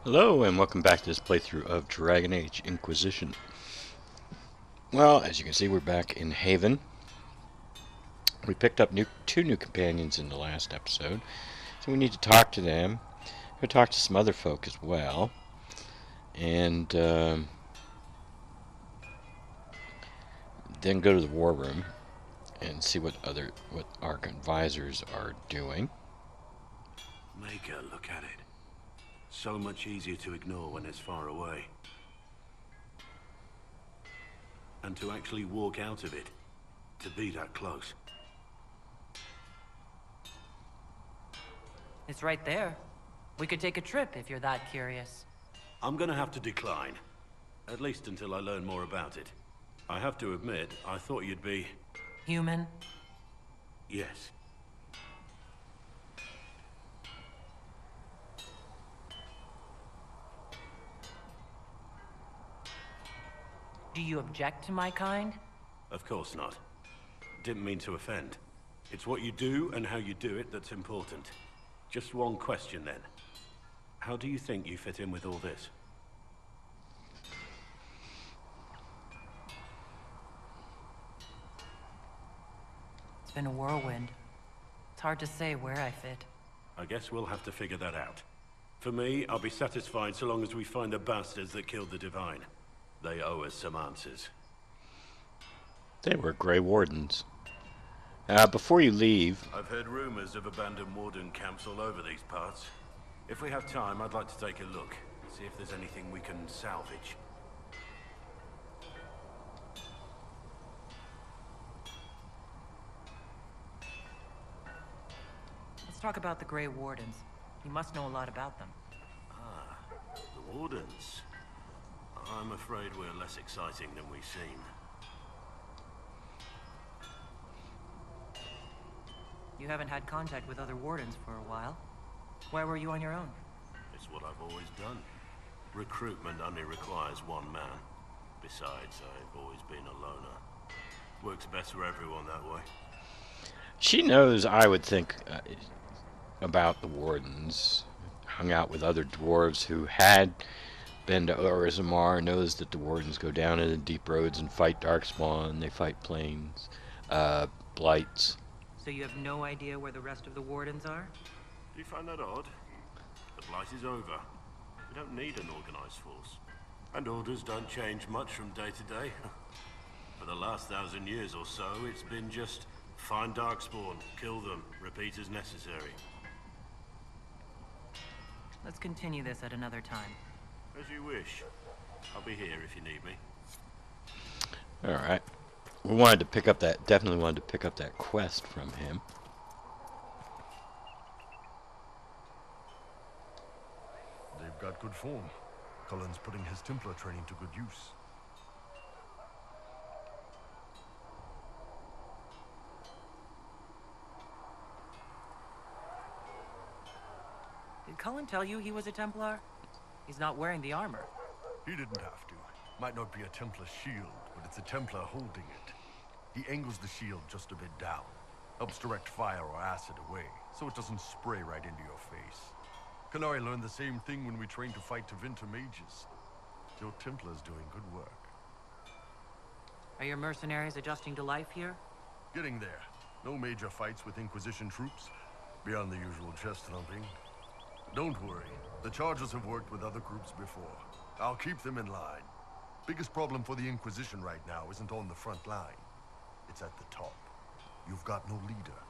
Hello and welcome back to this playthrough of Dragon Age Inquisition. Well, as you can see, we're back in Haven. We picked up two new companions in the last episode, so we need to talk to them. We'll talk to some other folk as well, and then go to the war room and see what our advisors are doing. Mika, look at it. So much easier to ignore when it's far away. And to actually walk out of it, to be that close. It's right there. We could take a trip if you're that curious. I'm gonna have to decline. At least until I learn more about it. I have to admit, I thought you'd be... Human? Yes. Do you object to my kind? Of course not. Didn't mean to offend. It's what you do and how you do it that's important. Just one question then. How do you think you fit in with all this? It's been a whirlwind. It's hard to say where I fit. I guess we'll have to figure that out. For me, I'll be satisfied so long as we find the bastards that killed the Divine. They owe us some answers. They were Grey Wardens. Before you leave... I've heard rumors of abandoned warden camps all over these parts. If we have time, I'd like to take a look. See if there's anything we can salvage. Let's talk about the Grey Wardens. You must know a lot about them. Ah, the wardens. I'm afraid we're less exciting than we seem. You haven't had contact with other wardens for a while. Why were you on your own? It's what I've always done. Recruitment only requires one man. Besides, I've always been a loner. Works best for everyone that way. She knows, I would think, about the Wardens. Hung out with other dwarves who had been to Orzammar, knows that the Wardens go down in the deep roads and fight Darkspawn. They fight planes, blights. So you have no idea where the rest of the wardens are? Do you find that odd? The blight is over. We don't need an organized force. And orders don't change much from day to day. For the last 1,000 years or so, it's been just find Darkspawn, kill them, repeat as necessary. Let's continue this at another time. As you wish. I'll be here if you need me. Alright. We wanted to pick up that, definitely wanted to pick up that quest from him. They've got good form. Cullen's putting his Templar training to good use. Did Cullen tell you he was a Templar? He's not wearing the armor. He didn't have to. Might not be a Templar shield, but it's a Templar holding it. He angles the shield just a bit down. Helps direct fire or acid away, so it doesn't spray right into your face. Canary learned the same thing when we trained to fight Tevinter mages. Your Templar's doing good work. Are your mercenaries adjusting to life here? Getting there. No major fights with Inquisition troops, beyond the usual chest thumping. Don't worry. The Chargers have worked with other groups before. I'll keep them in line. Biggest problem for the Inquisition right now isn't on the front line. It's at the top. You've got no leader,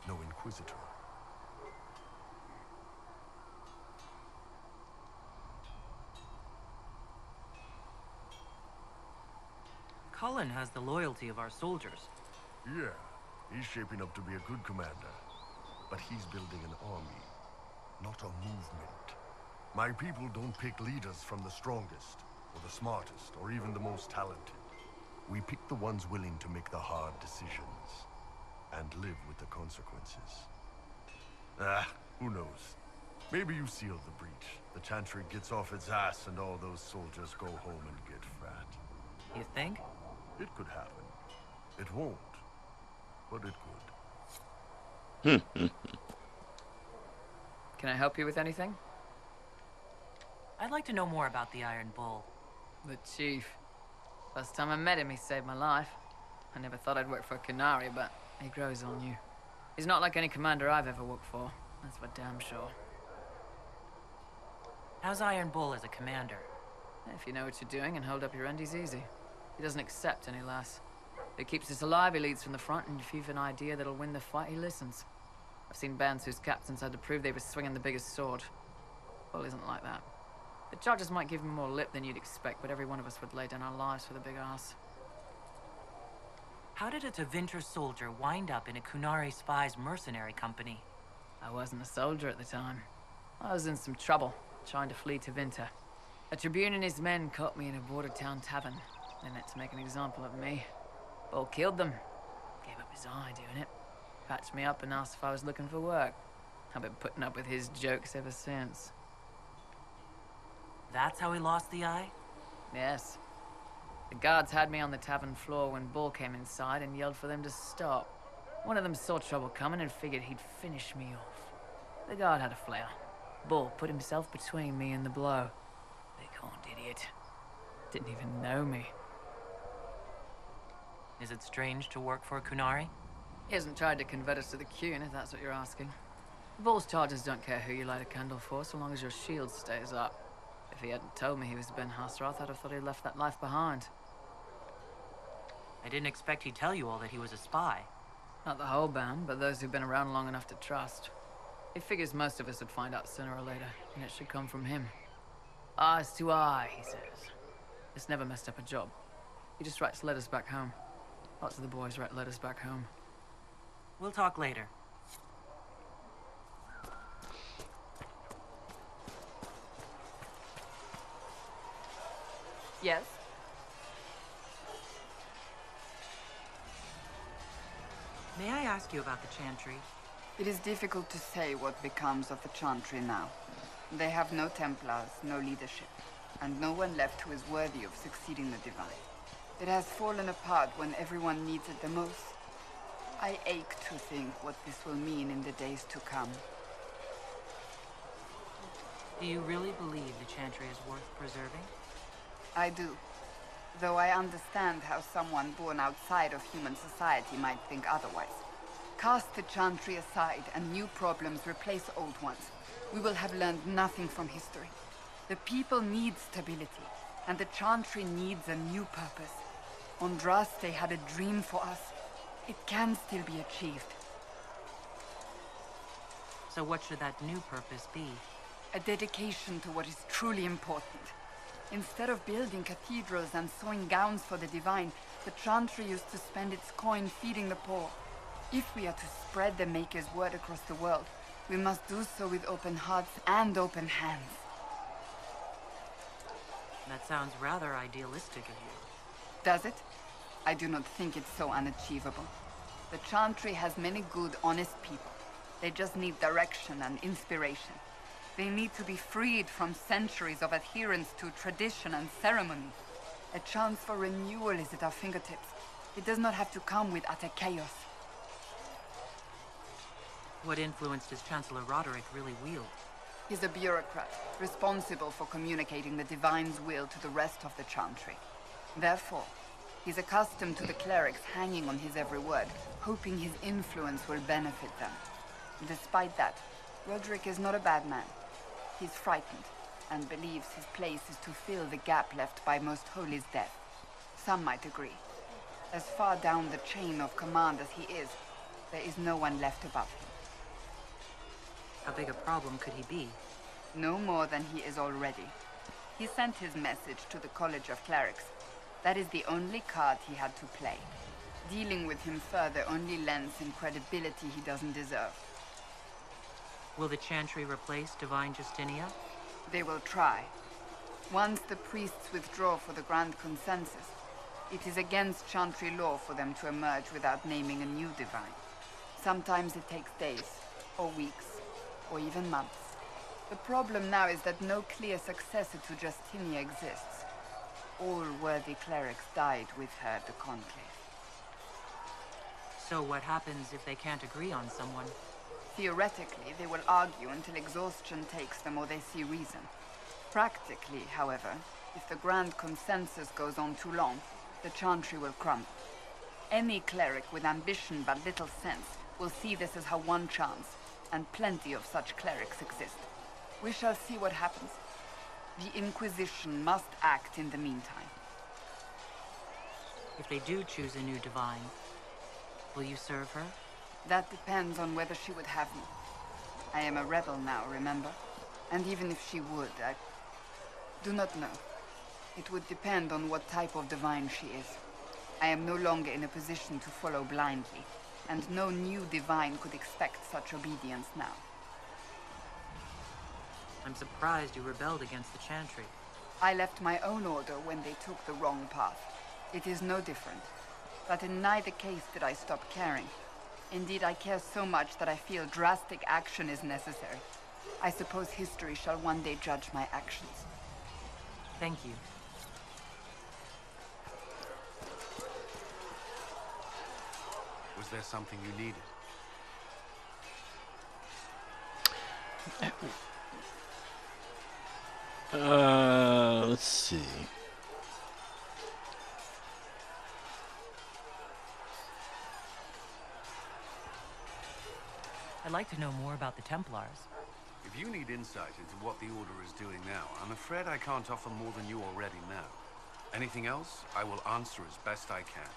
no Inquisitor. Cullen has the loyalty of our soldiers. Yeah, he's shaping up to be a good commander. But he's building an army, not a movement. My people don't pick leaders from the strongest, or the smartest, or even the most talented. We pick the ones willing to make the hard decisions, and live with the consequences. Who knows? Maybe you sealed the breach. The Chantry gets off its ass and all those soldiers go home and get fat. You think? It could happen. It won't, but it could. Can I help you with anything? I'd like to know more about the Iron Bull. The chief. First time I met him, he saved my life. I never thought I'd work for a Canary, but he grows on you. He's not like any commander I've ever worked for. That's for damn sure. How's Iron Bull as a commander? If you know what you're doing and hold up your end, he's easy. He doesn't accept any less. If he keeps us alive, he leads from the front, and if you've an idea that'll win the fight, he listens. I've seen bands whose captains had to prove they were swinging the biggest sword. Bull isn't like that. The charges might give him more lip than you'd expect, but every one of us would lay down our lives for the big ass. How did a Tevinter soldier wind up in a Kunari spy's mercenary company? I wasn't a soldier at the time. I was in some trouble, trying to flee Tevinter. A tribune and his men caught me in a border town tavern. They meant to make an example of me. Bull killed them. Gave up his eye doing it. Patched me up and asked if I was looking for work. I've been putting up with his jokes ever since. That's how he lost the eye? Yes. The guards had me on the tavern floor when Bull came inside and yelled for them to stop. One of them saw trouble coming and figured he'd finish me off. The guard had a flare. Bull put himself between me and the blow. Big-horned idiot. Didn't even know me. Is it strange to work for a Kunari? He hasn't tried to convert us to the Qun, if that's what you're asking. Bull's charges don't care who you light a candle for, so long as your shield stays up. If he hadn't told me he was Ben Hasrath, I'd have thought he'd left that life behind. I didn't expect he'd tell you all that he was a spy. Not the whole band, but those who've been around long enough to trust. He figures most of us would find out sooner or later, and it should come from him. Eyes to eye, he says. It's never messed up a job. He just writes letters back home. Lots of the boys write letters back home. We'll talk later. Yes? May I ask you about the Chantry? It is difficult to say what becomes of the Chantry now. They have no Templars, no leadership, and no one left who is worthy of succeeding the Divine. It has fallen apart when everyone needs it the most. I ache to think what this will mean in the days to come. Do you really believe the Chantry is worth preserving? I do. Though I understand how someone born outside of human society might think otherwise. Cast the Chantry aside and new problems replace old ones. We will have learned nothing from history. The people need stability, and the Chantry needs a new purpose. Andraste had a dream for us. It can still be achieved. So what should that new purpose be? A dedication to what is truly important. Instead of building cathedrals and sewing gowns for the Divine, the Chantry used to spend its coin feeding the poor. If we are to spread the Maker's word across the world, we must do so with open hearts and open hands. That sounds rather idealistic of you. Does it? I do not think it's so unachievable. The Chantry has many good, honest people. They just need direction and inspiration. They need to be freed from centuries of adherence to tradition and ceremony. A chance for renewal is at our fingertips. It does not have to come with utter chaos. What influence does Chancellor Roderick really wield? He's a bureaucrat, responsible for communicating the Divine's will to the rest of the Chantry. Therefore, he's accustomed to the clerics hanging on his every word, hoping his influence will benefit them. Despite that, Roderick is not a bad man. He's frightened, and believes his place is to fill the gap left by Most Holy's death. Some might agree. As far down the chain of command as he is, there is no one left above him. How big a problem could he be? No more than he is already. He sent his message to the College of Clerics. That is the only card he had to play. Dealing with him further only lends him credibility he doesn't deserve. Will the Chantry replace Divine Justinia? They will try. Once the priests withdraw for the Grand Consensus, it is against Chantry law for them to emerge without naming a new Divine. Sometimes it takes days, or weeks, or even months. The problem now is that no clear successor to Justinia exists. All worthy clerics died with her at the Conclave. So what happens if they can't agree on someone? Theoretically, they will argue until exhaustion takes them or they see reason. Practically, however, if the grand consensus goes on too long, the Chantry will crumble. Any cleric with ambition but little sense will see this as her one chance, and plenty of such clerics exist. We shall see what happens. The Inquisition must act in the meantime. If they do choose a new divine, will you serve her? That depends on whether she would have me. I am a rebel now, remember? And even if she would, I do not know. It would depend on what type of divine she is. I am no longer in a position to follow blindly, and no new divine could expect such obedience now. I'm surprised you rebelled against the Chantry. I left my own order when they took the wrong path. It is no different. But in neither case did I stop caring. Indeed, I care so much that I feel drastic action is necessary. I suppose history shall one day judge my actions. Thank you. Was there something you needed? Let's see. I'd like to know more about the Templars. If you need insight into what the Order is doing now, I'm afraid I can't offer more than you already know. Anything else, I will answer as best I can.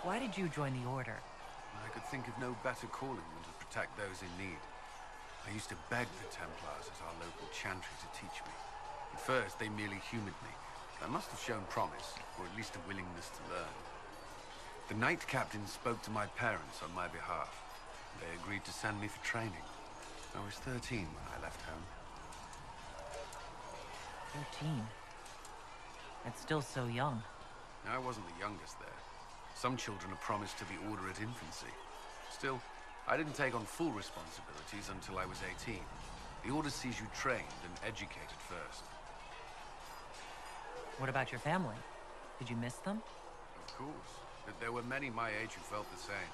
Why did you join the Order? I could think of no better calling than to protect those in need. I used to beg the Templars at our local chantry to teach me. At first, they merely humored me. I must have shown promise, or at least a willingness to learn. The Knight Captain spoke to my parents on my behalf. They agreed to send me for training. I was 13 when I left home. 13. That's still so young. I wasn't the youngest there. Some children are promised to the Order at infancy. Still, I didn't take on full responsibilities until I was 18. The Order sees you trained and educated first. What about your family? Did you miss them? Of course, but there were many my age who felt the same.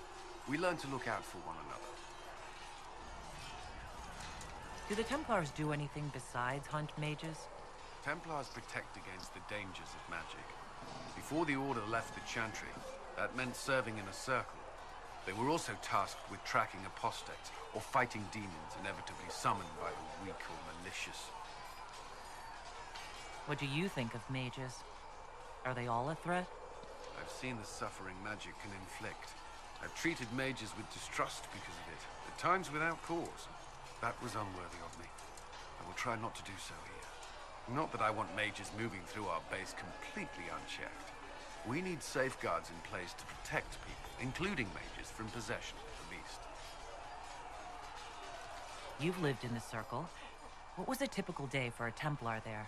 We learned to look out for one another. Do the Templars do anything besides hunt mages? Templars protect against the dangers of magic. Before the Order left the Chantry, that meant serving in a circle. They were also tasked with tracking apostates or fighting demons inevitably summoned by the weak or malicious. What do you think of mages? Are they all a threat? I've seen the suffering magic can inflict. I've treated mages with distrust because of it, at times without cause. That was unworthy of me. I will try not to do so here. Not that I want mages moving through our base completely unchecked. We need safeguards in place to protect people, including mages, from possession, at least. You've lived in the Circle. What was a typical day for a Templar there?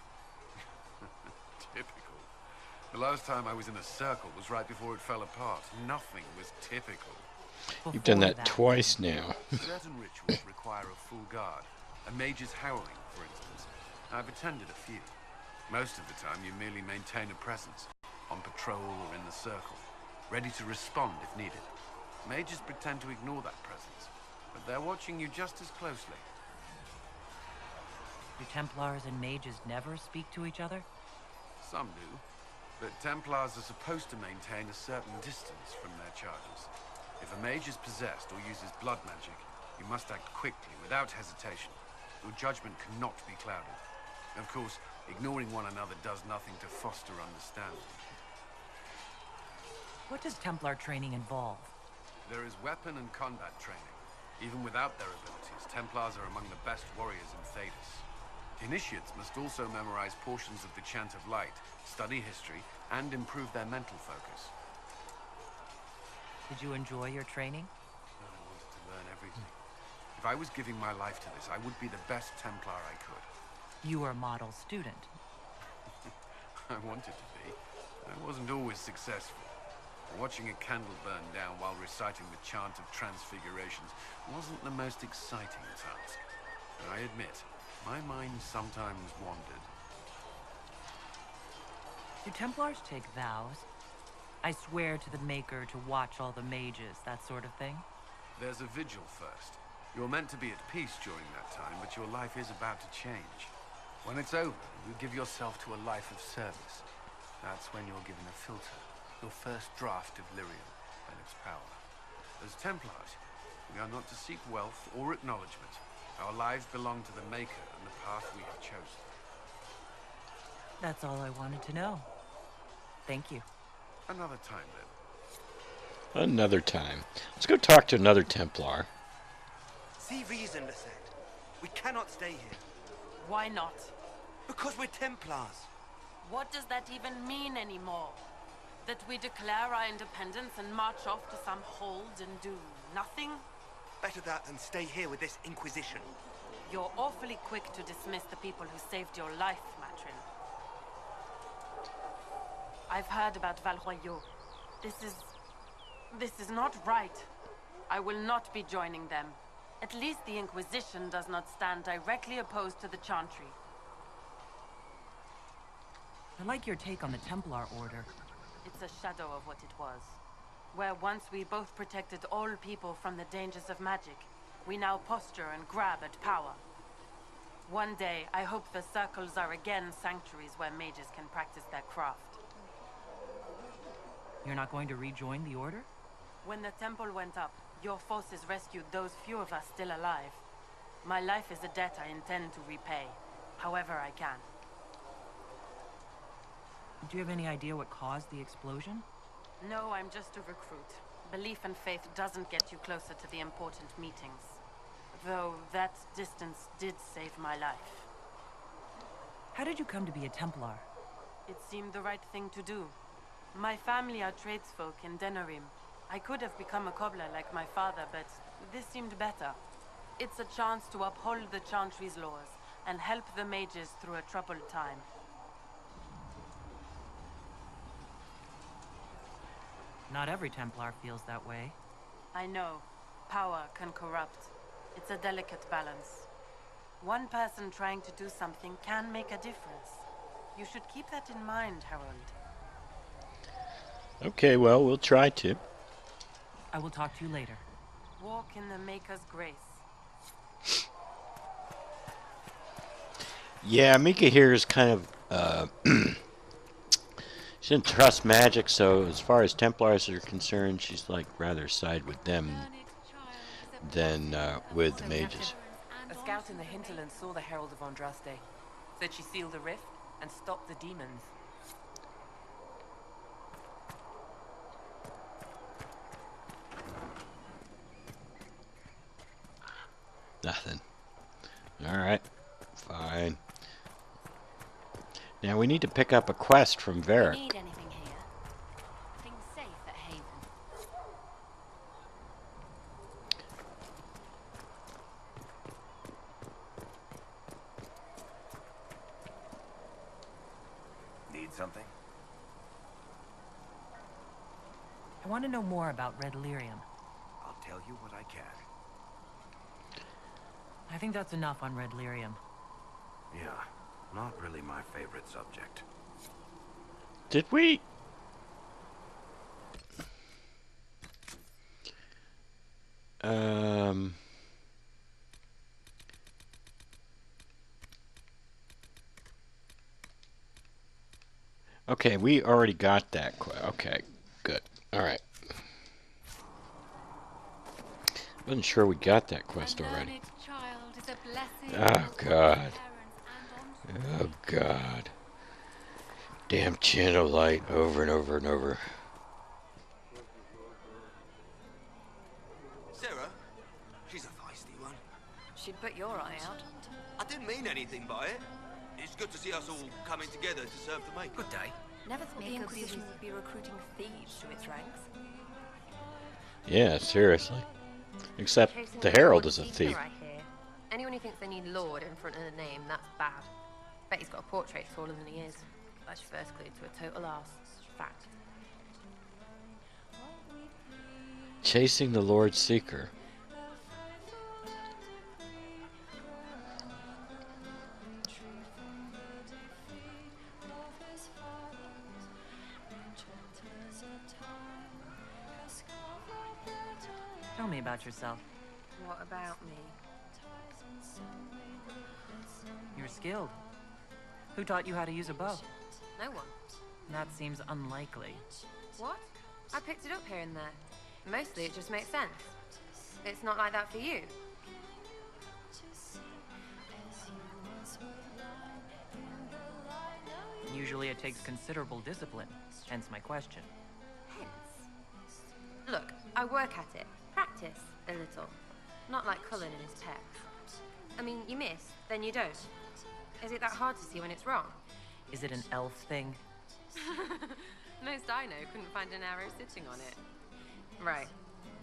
Typical. The last time I was in a circle was right before it fell apart. Nothing was typical. You've done Before that twice now. Certain rituals require a full guard. A mage's howling, for instance. I've attended a few. Most of the time you merely maintain a presence, on patrol or in the circle, ready to respond if needed. Mages pretend to ignore that presence, but they're watching you just as closely. Do Templars and mages never speak to each other? Some do, but Templars are supposed to maintain a certain distance from their charges. If a mage is possessed or uses blood magic, you must act quickly, without hesitation. Your judgment cannot be clouded. Of course, ignoring one another does nothing to foster understanding. What does Templar training involve? There is weapon and combat training. Even without their abilities, Templars are among the best warriors in Thedas. Initiates must also memorize portions of the Chant of Light, study history, and improve their mental focus. Did you enjoy your training? I wanted to learn everything. If I was giving my life to this, I would be the best Templar I could. You were a model student. I wanted to be. I wasn't always successful. Watching a candle burn down while reciting the Chant of Transfigurations wasn't the most exciting task. But I admit, my mind sometimes wandered. Do Templars take vows? I swear to the Maker to watch all the mages, that sort of thing? There's a vigil first. You're meant to be at peace during that time, but your life is about to change. When it's over, you give yourself to a life of service. That's when you're given a filter, your first draft of lyrium and its power. As Templars, we are not to seek wealth or acknowledgement. Our lives belong to the Maker and the path we have chosen. That's all I wanted to know. Thank you. Another time, then. Another time. Let's go talk to another Templar. See reason, Lisette. We cannot stay here. Why not? Because we're Templars. What does that even mean anymore? That we declare our independence and march off to some hold and do nothing? Better that than stay here with this Inquisition. You're awfully quick to dismiss the people who saved your life, Matrin. I've heard about Valroyaux. This is not right. I will not be joining them. At least the Inquisition does not stand directly opposed to the Chantry. I like your take on the Templar Order. It's a shadow of what it was. Where once we both protected all people from the dangers of magic, we now posture and grab at power. One day, I hope the circles are again sanctuaries where mages can practice their craft. You're not going to rejoin the Order? When the temple went up, your forces rescued those few of us still alive. My life is a debt I intend to repay, however I can. Do you have any idea what caused the explosion? No, I'm just a recruit. Belief and faith doesn't get you closer to the important meetings. Though that distance did save my life. How did you come to be a Templar? It seemed the right thing to do. My family are tradesfolk in Denerim. I could have become a cobbler like my father, but this seemed better. It's a chance to uphold the Chantry's laws and help the mages through a troubled time. Not every Templar feels that way. I know. Power can corrupt. It's a delicate balance. One person trying to do something can make a difference. You should keep that in mind, Harold. Okay, well, we'll try to. I will talk to you later. Walk in the Maker's grace. Yeah, Mika here is kind of, she didn't trust magic, so as far as Templars are concerned, she's like rather side with them than with the mages. A scout in the hinterland saw the Herald of Andraste. Said she sealed the rift and stopped the demons. Nothing. Alright. Fine. Now we need to pick up a quest from Varric. Need anything here? Things safe at Haven. Need something? I want to know more about Red Lyrium. I'll tell you what I can. I think that's enough on Red Lyrium. Yeah, not really my favorite subject. Did we? Okay, we already got that. Okay, good. All right. Wasn't sure we got that quest already. Oh God. Oh God. Damn Channel Light over and over and over. Sarah? She's a feisty one. She'd put your eye out. I didn't mean anything by it. It's good to see us all coming together to serve the Maker. Good day. Never thought the Inquisition would be recruiting thieves to its ranks. Yeah, seriously. Except the Herald is a thief. Right here. Anyone who thinks they need Lord in front of the name, that's bad. Bet he's got a portrait taller than he is. That's your first clue to a total arse. Fact. Chasing the Lord Seeker. Tell me about yourself. What about me? You're skilled. Who taught you how to use a bow? No one. That seems unlikely. What? I picked it up here and there. Mostly it just makes sense. It's not like that for you. Usually it takes considerable discipline, hence my question. Look, I work at it. Practice a little. Not like Cullen and his pecs. I mean, you miss, then you don't. Is it that hard to see when it's wrong? Is it an elf thing? Most I know couldn't find an arrow sitting on it. Right.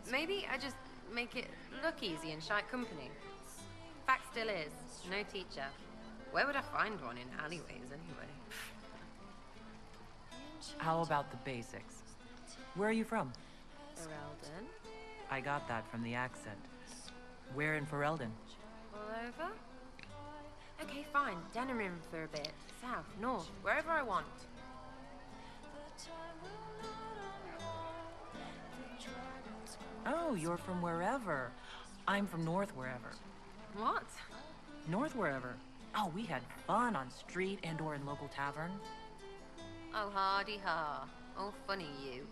Maybe I just make it look easy in shite company. Fact still is, no teacher. Where would I find one in alleyways anyway? How about the basics? Where are you from? Ferelden? I got that from the accent. Where in Ferelden? All over? Okay, fine. Denerim for a bit. South, north, wherever I want. Oh, you're from wherever. I'm from north wherever. What? North wherever. Oh, we had fun on street and or in local tavern. Oh, hardy ha. Oh, funny you.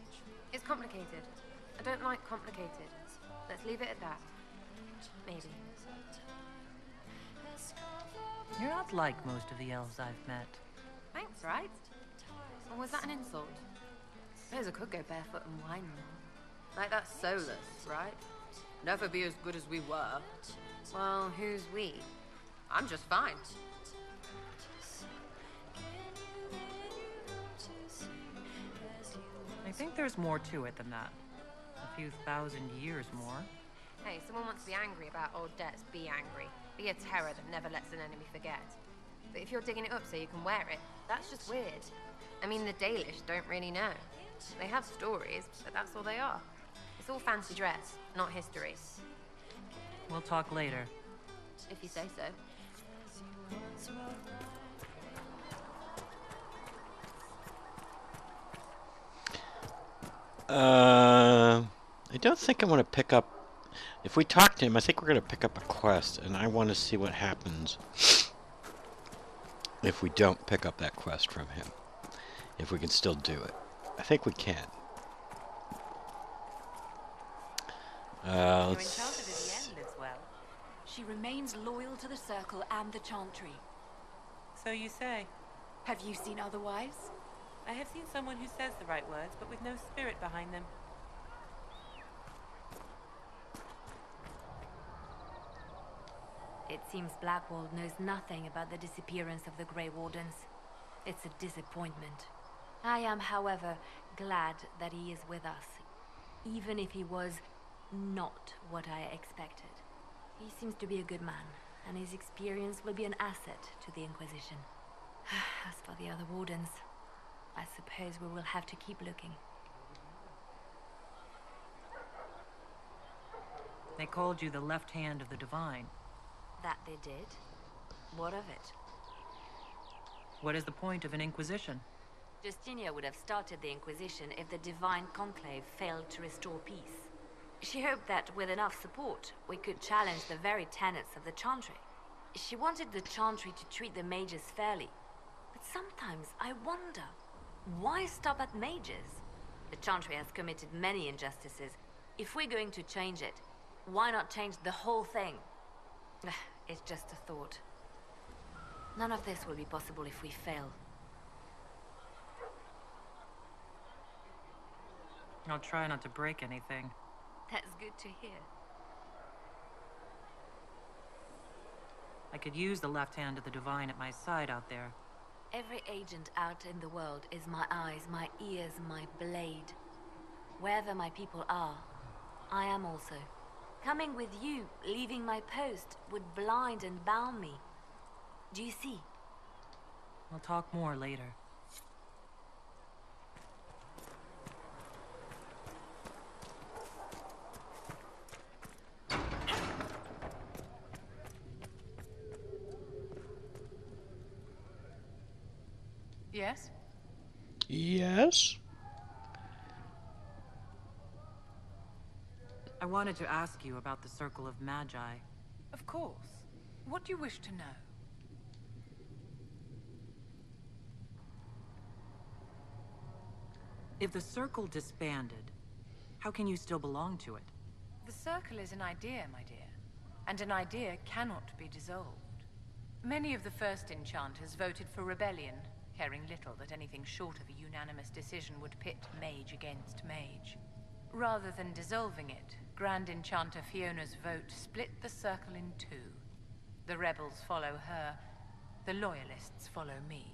It's complicated. I don't like complicated. Let's leave it at that. Maybe. You're not like most of the elves I've met. Thanks, right? Or was that an insult? Suppose I could go barefoot and whine more. Like that Solus, right? Never be as good as we were. Well, who's we? I'm just fine. I think there's more to it than that. A few thousand years more. Hey, someone wants to be angry about old debts, be angry. Be a terror that never lets an enemy forget. But if you're digging it up so you can wear it, that's just weird. I mean, the Dalish don't really know. They have stories, but that's all they are. It's all fancy dress, not history. We'll talk later. If you say so. I don't think I want to pick up... If we talk to him, I think we're going to pick up a quest, and I want to see what happens if we don't pick up that quest from him. If we can still do it. I think we can. You're enchanted Vivienne lives well. She remains loyal to the Circle and the Chantry. So you say. Have you seen otherwise? I have seen someone who says the right words, but with no spirit behind them. It seems Blackwall knows nothing about the disappearance of the Grey Wardens. It's a disappointment. I am, however, glad that he is with us, even if he was not what I expected. He seems to be a good man, and his experience will be an asset to the Inquisition. As for the other Wardens, I suppose we will have to keep looking. They called you the left hand of the Divine. That they did? What of it? What is the point of an Inquisition? Justinia would have started the Inquisition if the Divine Conclave failed to restore peace. She hoped that with enough support, we could challenge the very tenets of the Chantry. She wanted the Chantry to treat the mages fairly. But sometimes I wonder, why stop at mages? The Chantry has committed many injustices. If we're going to change it, why not change the whole thing? It's just a thought. None of this will be possible if we fail. I'll try not to break anything. That's good to hear. I could use the left hand of the Divine at my side out there. Every agent out in the world is my eyes, my ears, my blade. Wherever my people are, I am also. Coming with you, leaving my post, would blind and bound me. Do you see? We'll talk more later. Yes? Yes? I wanted to ask you about the Circle of Magi. Of course. What do you wish to know? If the Circle disbanded, how can you still belong to it? The Circle is an idea, my dear. And an idea cannot be dissolved. Many of the first enchanters voted for rebellion, caring little that anything short of a unanimous decision would pit mage against mage. Rather than dissolving it, Grand Enchanter Fiona's vote split the Circle in two. The rebels follow her, the loyalists follow me.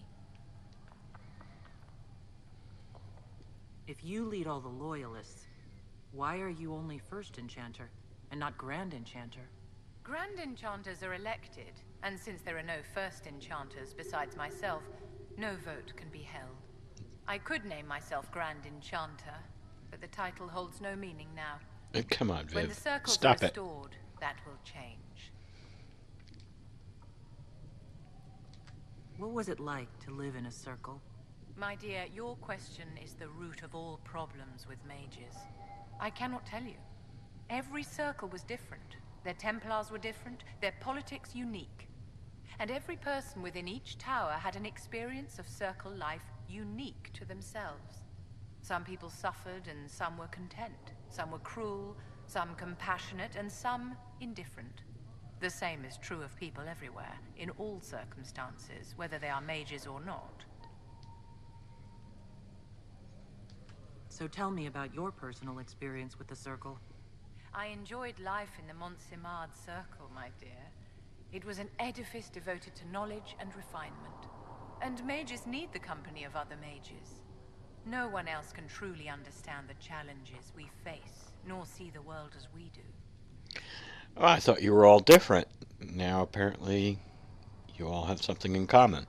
If you lead all the loyalists, why are you only First Enchanter and not Grand Enchanter? Grand Enchanters are elected, and since there are no First Enchanters besides myself, no vote can be held. I could name myself Grand Enchanter, but the title holds no meaning now. Come on, Viv. When the circles Stop are it. restored, that will change. What was it like to live in a circle? My dear, your question is the root of all problems with mages. I cannot tell you. Every circle was different. Their Templars were different, their politics unique. And every person within each tower had an experience of circle life unique to themselves. Some people suffered and some were content. Some were cruel, some compassionate, and some indifferent. The same is true of people everywhere, in all circumstances, whether they are mages or not. So tell me about your personal experience with the Circle. I enjoyed life in the Montsimard Circle, my dear. It was an edifice devoted to knowledge and refinement. And mages need the company of other mages. No one else can truly understand the challenges we face, nor see the world as we do. Oh, I thought you were all different. Now apparently you all have something in common.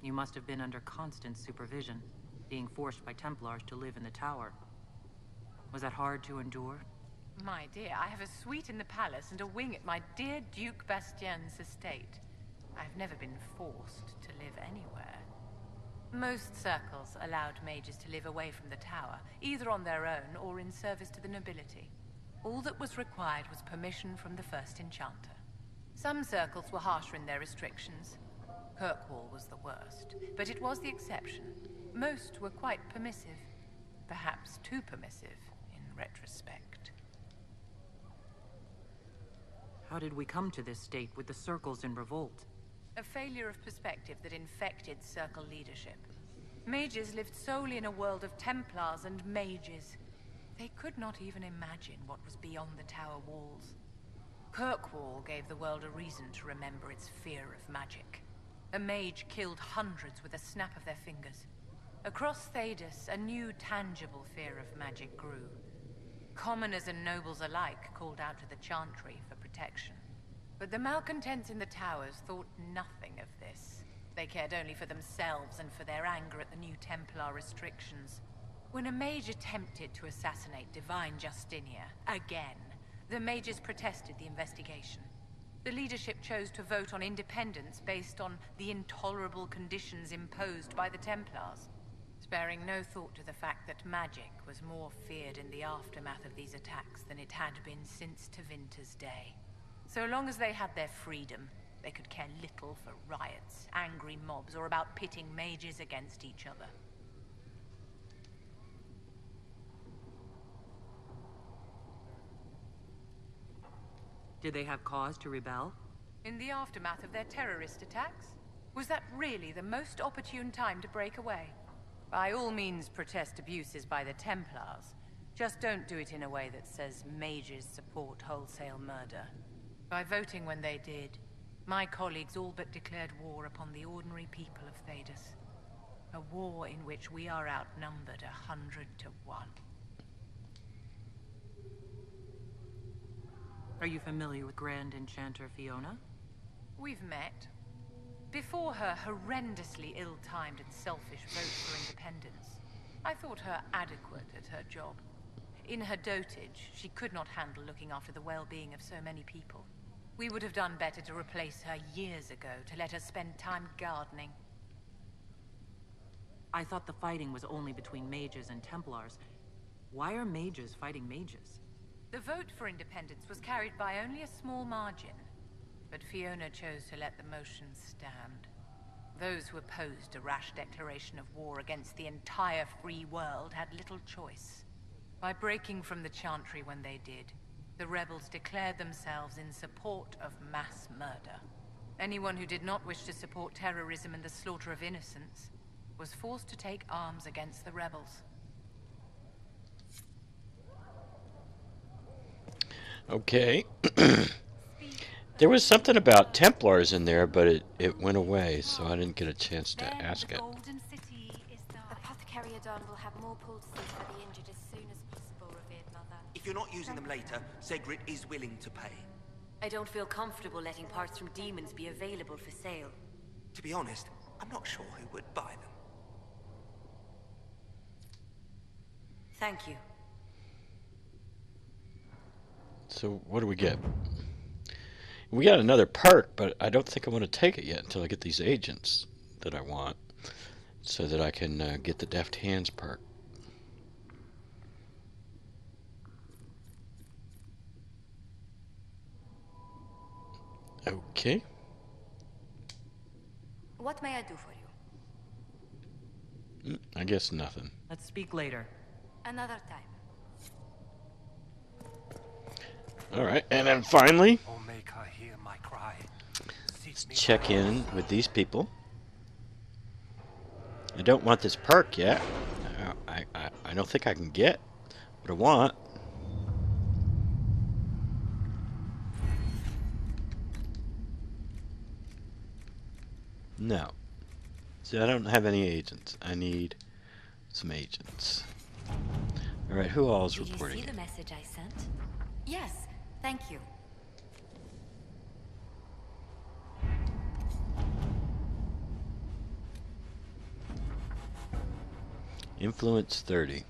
You must have been under constant supervision, being forced by Templars to live in the tower. Was that hard to endure? My dear, I have a suite in the palace and a wing at my dear Duke Bastien's estate. I've never been forced to live anywhere. Most circles allowed mages to live away from the tower, either on their own or in service to the nobility. All that was required was permission from the first enchanter. Some circles were harsher in their restrictions. Kirkwall was the worst, but it was the exception. Most were quite permissive, perhaps too permissive in retrospect. How did we come to this state with the circles in revolt? A failure of perspective that infected circle leadership. Mages lived solely in a world of Templars and mages. They could not even imagine what was beyond the tower walls. Kirkwall gave the world a reason to remember its fear of magic. A mage killed hundreds with a snap of their fingers. Across Thedas, a new tangible fear of magic grew. Commoners and nobles alike called out to the Chantry for protection. But the malcontents in the towers thought nothing of this. They cared only for themselves and for their anger at the new Templar restrictions. When a mage attempted to assassinate Divine Justinia, again, the mages protested the investigation. The leadership chose to vote on independence based on the intolerable conditions imposed by the Templars, sparing no thought to the fact that magic was more feared in the aftermath of these attacks than it had been since Tevinter's day. So long as they had their freedom, they could care little for riots, angry mobs, or about pitting mages against each other. Did they have cause to rebel? In the aftermath of their terrorist attacks? Was that really the most opportune time to break away? By all means protest abuses by the Templars. Just don't do it in a way that says mages support wholesale murder. By voting when they did, my colleagues all but declared war upon the ordinary people of Thedas. A war in which we are outnumbered 100 to 1. Are you familiar with Grand Enchanter Fiona? We've met. Before her horrendously ill-timed and selfish vote for independence, I thought her adequate at her job. In her dotage, she could not handle looking after the well-being of so many people. We would have done better to replace her years ago, to let her spend time gardening. I thought the fighting was only between mages and Templars. Why are mages fighting mages? The vote for independence was carried by only a small margin, but Fiona chose to let the motion stand. Those who opposed a rash declaration of war against the entire free world had little choice. By breaking from the Chantry when they did, the rebels declared themselves in support of mass murder. Anyone who did not wish to support terrorism and the slaughter of innocents was forced to take arms against the rebels. Okay. There was something about Templars in there, but it went away, so I didn't get a chance to ask it. Apothecary Adon will have more poultices for the injured as soon as possible, revered mother. If you're not using them later, Segrit is willing to pay. I don't feel comfortable letting parts from demons be available for sale. To be honest, I'm not sure who would buy them. Thank you. So what do we get? We got another perk, but I don't think I want to take it yet until I get these agents that I want, so that I can get the Deft Hands perk. Okay. What may I do for you? I guess nothing. Let's speak later. Another time. Alright, and then finally, Oh, make her hear my cry. let's check in with these people. I don't want this perk yet. I don't think I can get what I want. No. See, I don't have any agents. I need some agents. Alright, who all is reporting? Did you see the message I sent? Yes, thank you. Influence 30.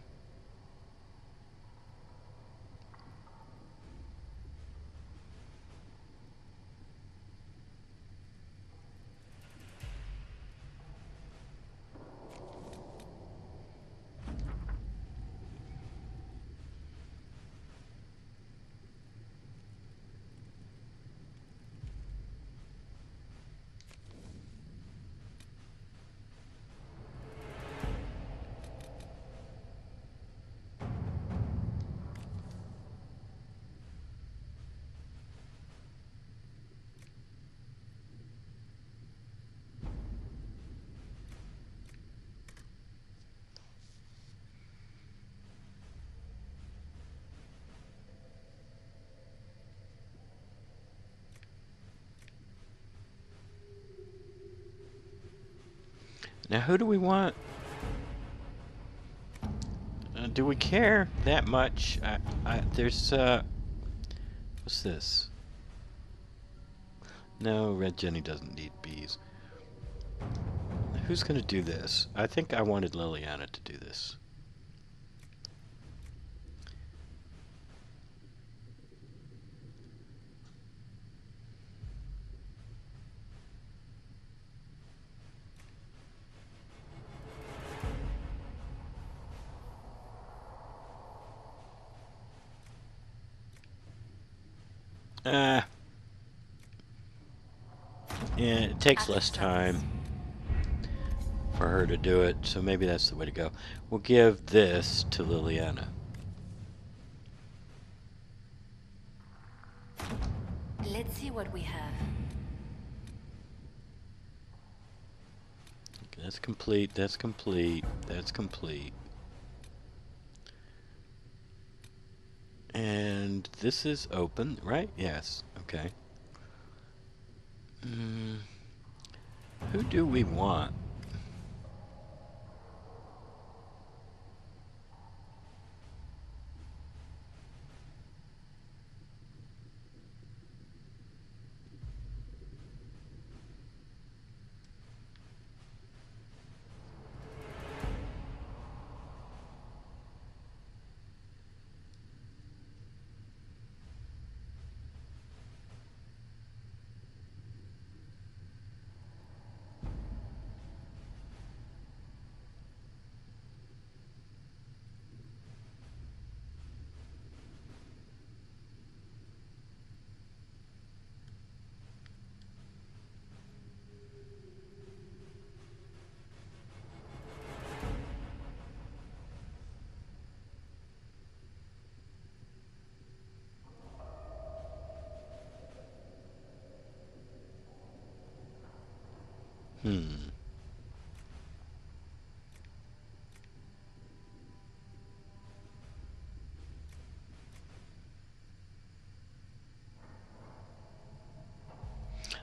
Now, who do we want? Do we care that much? There's, what's this? No, Red Jenny doesn't need bees. Who's gonna do this? I think I wanted Liliana to do this. Yeah, it takes less time for her to do it, so maybe that's the way to go. We'll give this to Liliana. Let's see what we have. Okay, that's complete, that's complete, that's complete. And this is open, right? Yes, okay. Who do we want?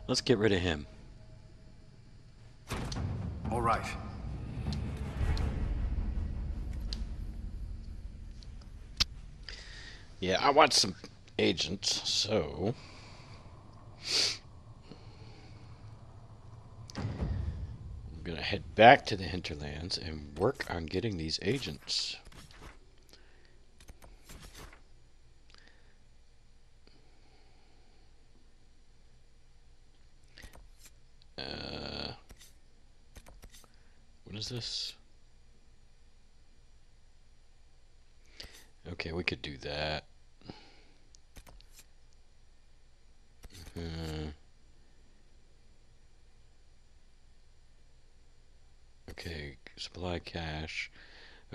Let's get rid of him. All right. Yeah, I want some agents, so I'm gonna head back to the hinterlands and work on getting these agents. What is this? Okay, we could do that. Okay, supply cache.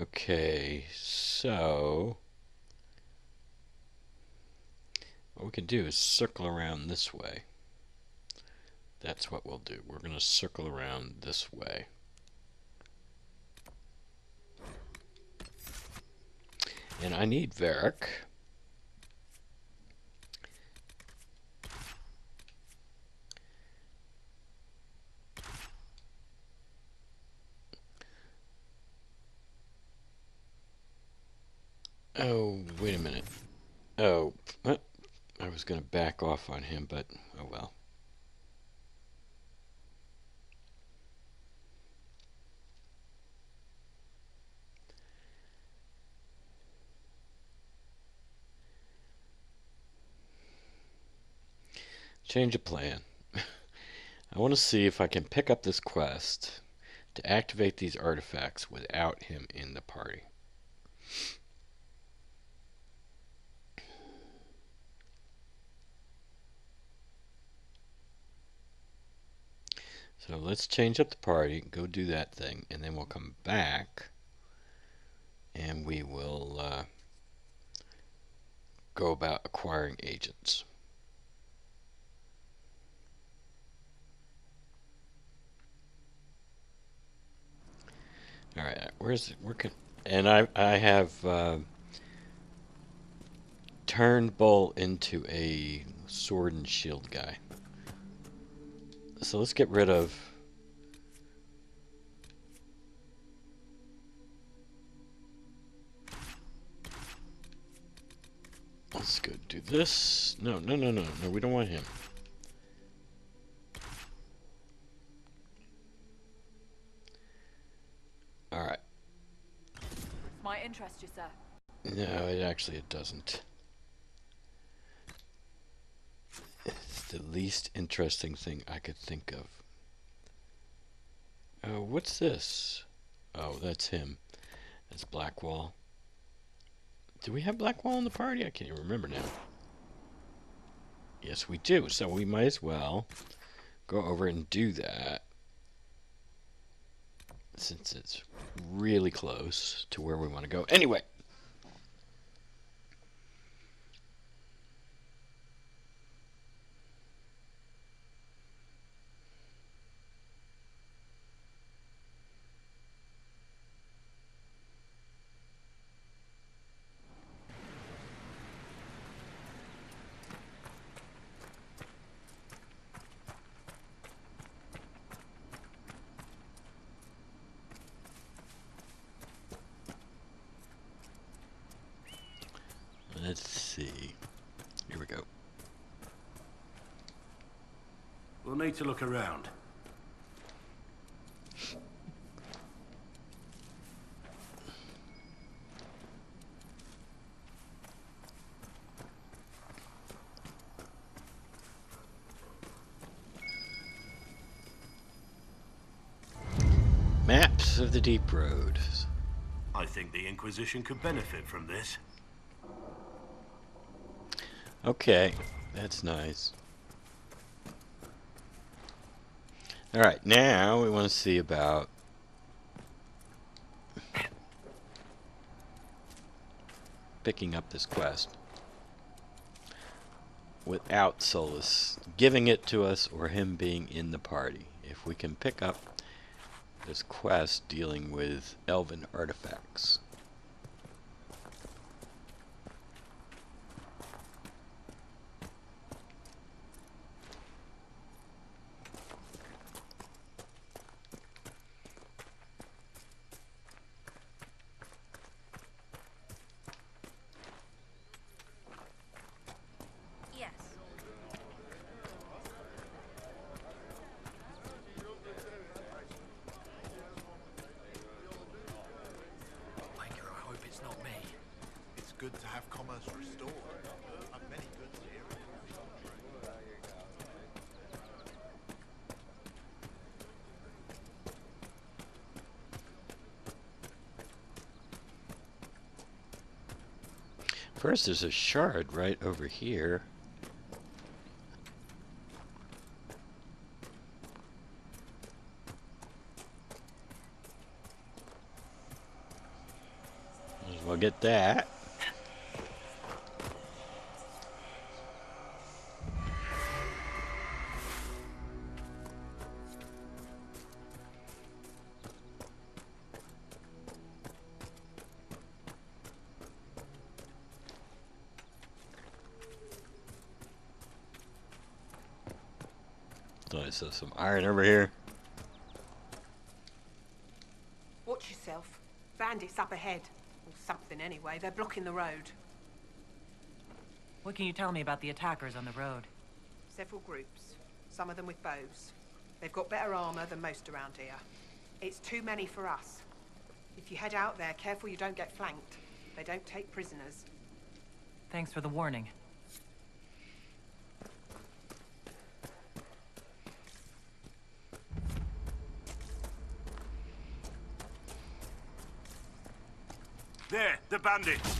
Okay, so what we can do is circle around this way. That's what we'll do. We're going to circle around this way. And I need Varric. Oh, wait a minute. Oh, I was going to back off on him, but oh well. Change of plan. I want to see if I can pick up this quest to activate these artifacts without him in the party. So let's change up the party, go do that thing, and then we'll come back and we will go about acquiring agents. All right, and I have turned Bull into a sword and shield guy. So let's get rid of let's go do this. No, we don't want him. All right. Might interest you, sir. No, it doesn't. It's the least interesting thing I could think of. Oh, what's this? Oh, that's him. That's Blackwall. Do we have Blackwall in the party? I can't even remember now. Yes, we do. So we might as well go over and do that, since it's really close to where we want to go. Anyway. Let's see. Here we go. We'll need to look around. Maps of the Deep Road. I think the Inquisition could benefit from this. Okay, that's nice. Alright, now we want to see about picking up this quest without Solus giving it to us or him being in the party. if we can pick up this quest dealing with elven artifacts. Good to have commerce restored. I've many goods here. First, there's a shard right over here. Might as well get that. Thought I saw some iron over here. Watch yourself. Bandits up ahead. Or something anyway. They're blocking the road. What can you tell me about the attackers on the road? Several groups. Some of them with bows. They've got better armor than most around here. It's too many for us. If you head out there, careful you don't get flanked. They don't take prisoners. Thanks for the warning. There, the bandits!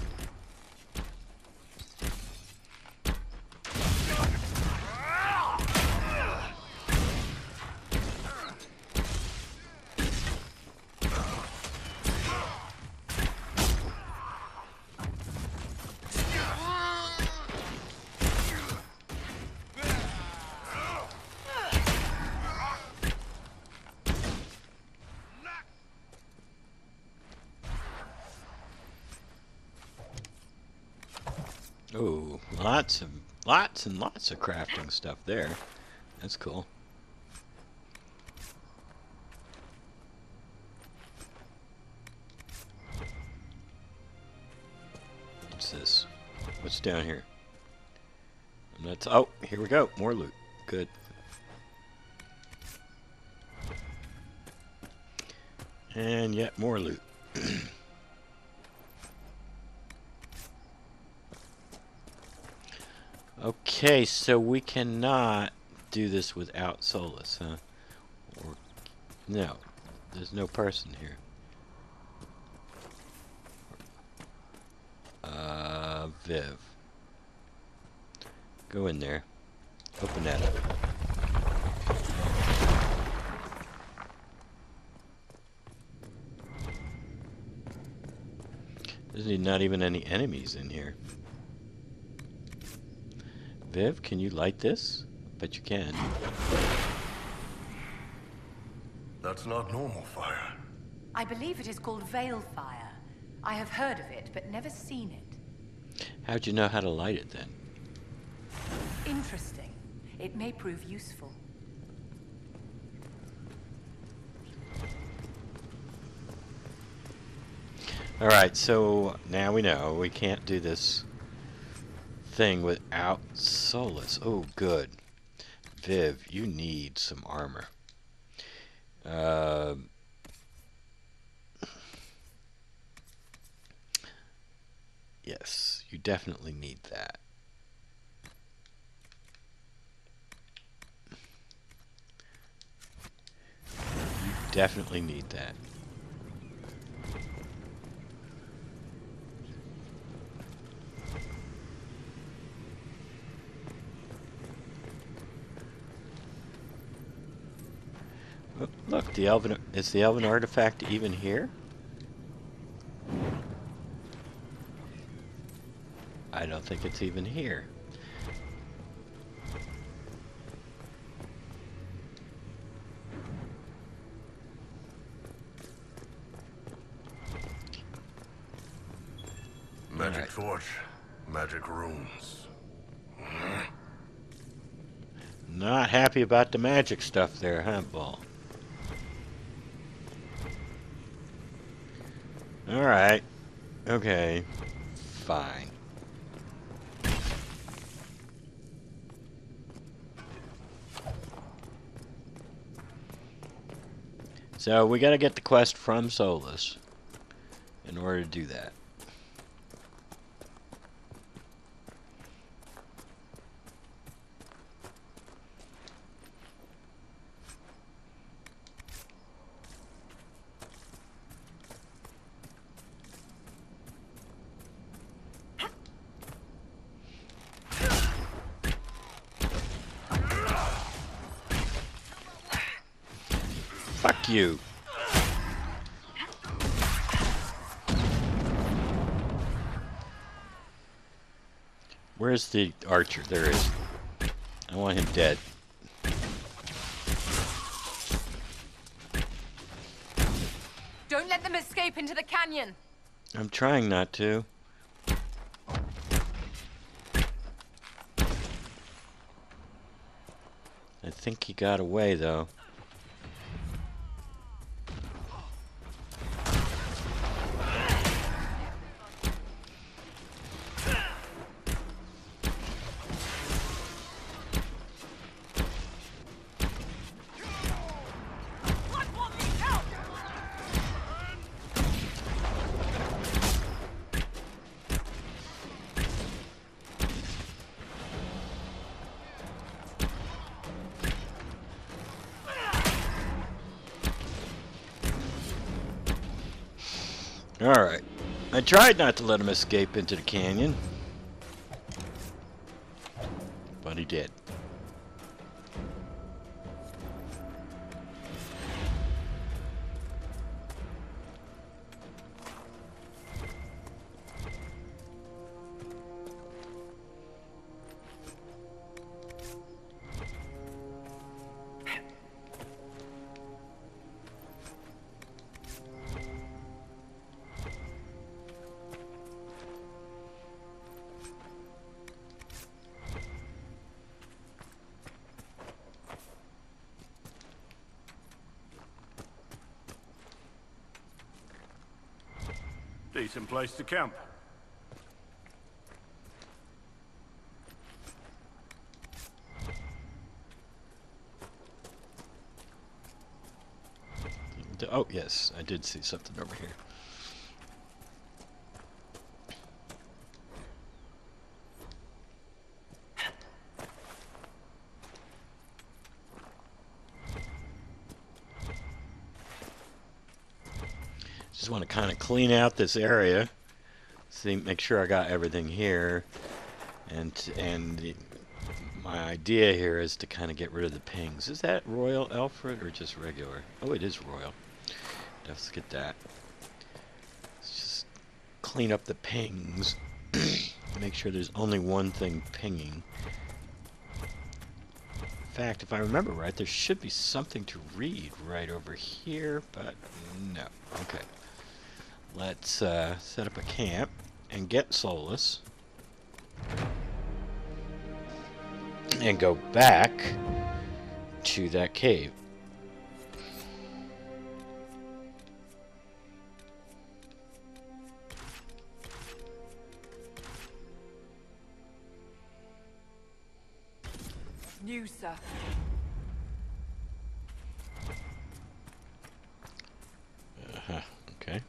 Oh, lots and lots of crafting stuff there. That's cool. What's this? What's down here? Oh, here we go. More loot. Good. And yet more loot. Okay, so we cannot do this without Solus, huh? Or no, there's no person here. Viv. Go in there. Open that up. There's not even any enemies in here. Viv, can you light this? Bet you can. That's not normal fire. I believe it is called veil fire. I have heard of it, but never seen it. How'd you know how to light it then? Interesting. It may prove useful. Alright, so now we know we can't do this thing without Solus. Oh, good. Viv, you need some armor. Yes, you definitely need that. You definitely need that. Oh, look, is the elven artifact even here? I don't think it's even here. much magic runes. Not happy about the magic stuff there, huh, Bull? Alright. Okay. Fine. So we gotta get the quest from Solus in order to do that. Fuck you. Where's the archer? There he is. I want him dead. Don't let them escape into the canyon. I'm trying not to. I think he got away, though. Alright. I tried not to let him escape into the canyon. But he did. Decent place to camp. Oh, yes, I did see something over here. Just want to kind of clean out this area, see, make sure I got everything here, my idea here is to kind of get rid of the pings. Is that Royal Alfred or just regular? Oh, it is Royal. Let's get that. Let's just clean up the pings. Make sure there's only one thing pinging. In fact, if I remember right, there should be something to read right over here, but no. Okay. Let's set up a camp and get Solus. And go back to that cave. New, sir. Okay.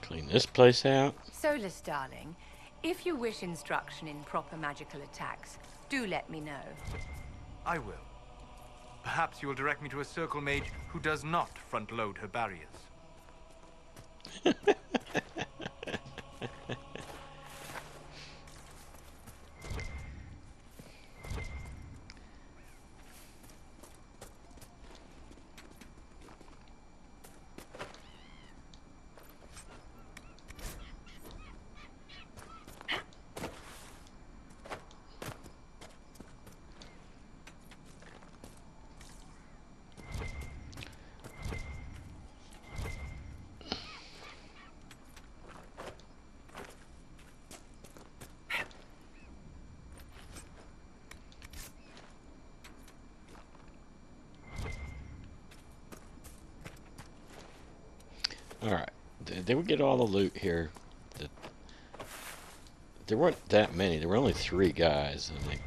Clean this place out. Solus, darling, if you wish instruction in proper magical attacks, do let me know. I will. Perhaps you will direct me to a circle mage who does not front-load her barriers. Alright. Did we get all the loot here? There weren't that many. There were only 3 guys, I think.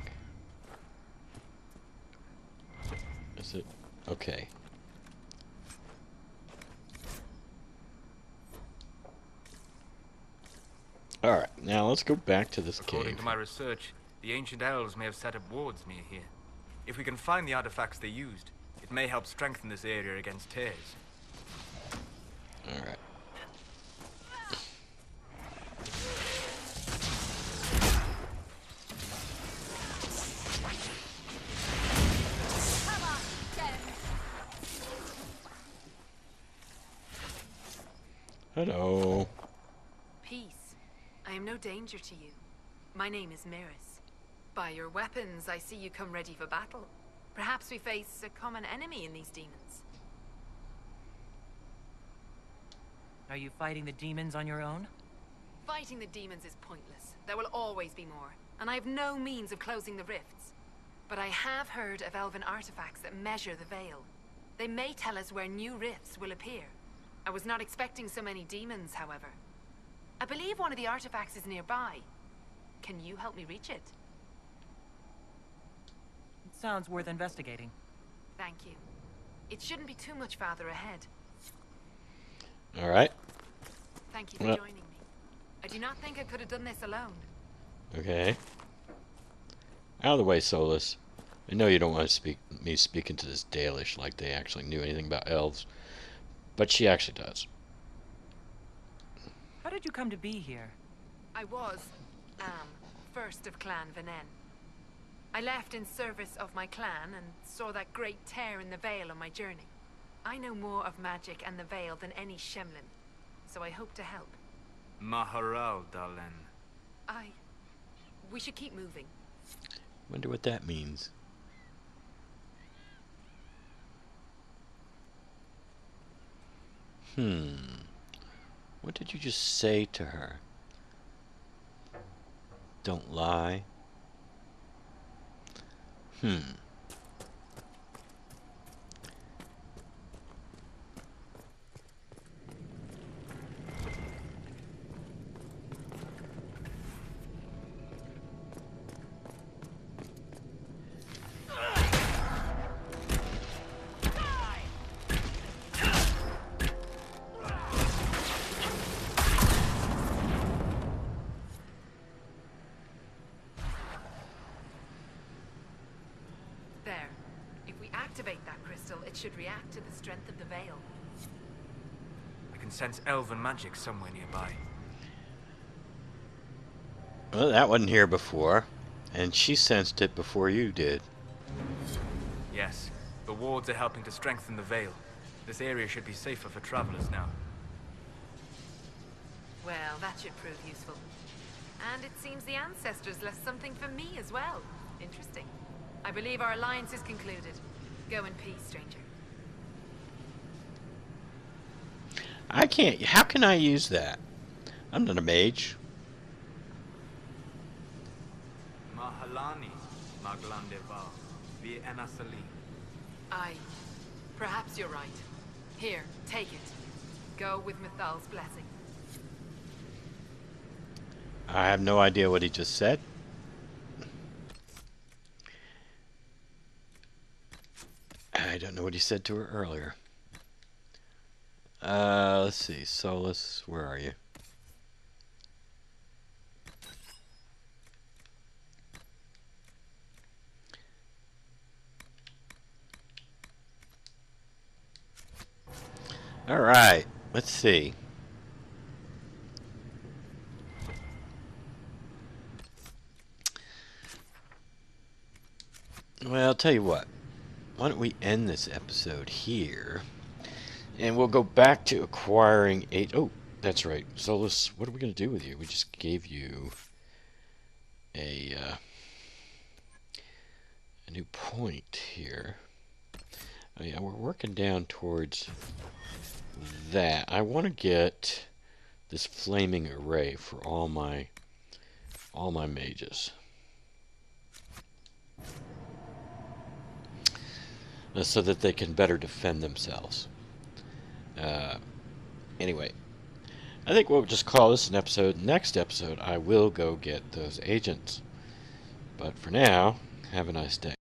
Is it? Okay. Alright, now let's go back to this According cave. to my research, the ancient elves may have set up wards near here. If we can find the artifacts they used, it may help strengthen this area against tears. Alright. Hello. Peace. I am no danger to you. My name is Miris. By your weapons, I see you come ready for battle. Perhaps we face a common enemy in these demons. Are you fighting the demons on your own? Fighting the demons is pointless. There will always be more, and I have no means of closing the rifts. But I have heard of elven artifacts that measure the veil. They may tell us where new rifts will appear. I was not expecting so many demons, however. I believe one of the artifacts is nearby. Can you help me reach it? It sounds worth investigating. Thank you. It shouldn't be too much farther ahead. Alright. Thank you for joining me. I do not think I could have done this alone. Okay. Out of the way, Solus. I know you don't want to me speaking to this Dalish like they actually knew anything about elves. But she actually does. How did you come to be here? I was, first of Clan Venen. I left in service of my clan and saw that great tear in the Veil on my journey. I know more of magic and the Veil than any Shemlin, so I hope to help. Maharal, Dalen. We should keep moving. Wonder what that means. What did you just say to her? Don't lie. Activate that crystal, it should react to the strength of the veil. I can sense elven magic somewhere nearby. Well, that wasn't here before, and she sensed it before you did. Yes, the wards are helping to strengthen the veil. This area should be safer for travelers now. Well, that should prove useful. And it seems the ancestors left something for me as well. Interesting. I believe our alliance is concluded. Go in peace, stranger. I can't. How can I use that? I'm not a mage. Mahalani, Maglandeva, vi enasali. Perhaps you're right. Here, take it. Go with Mithal's blessing. I have no idea what he just said. I don't know what he said to her earlier. Let's see. Solus, where are you? Alright, let's see. Well, I'll tell you what. Why don't we end this episode here, and we'll go back to acquiring oh, that's right. Solus, what are we going to do with you? We just gave you a new point here. Oh yeah, we're working down towards that. I want to get this flaming array for all my mages. So that they can better defend themselves. Anyway, I think we'll just call this an episode. Next episode, I will go get those agents. But for now, have a nice day.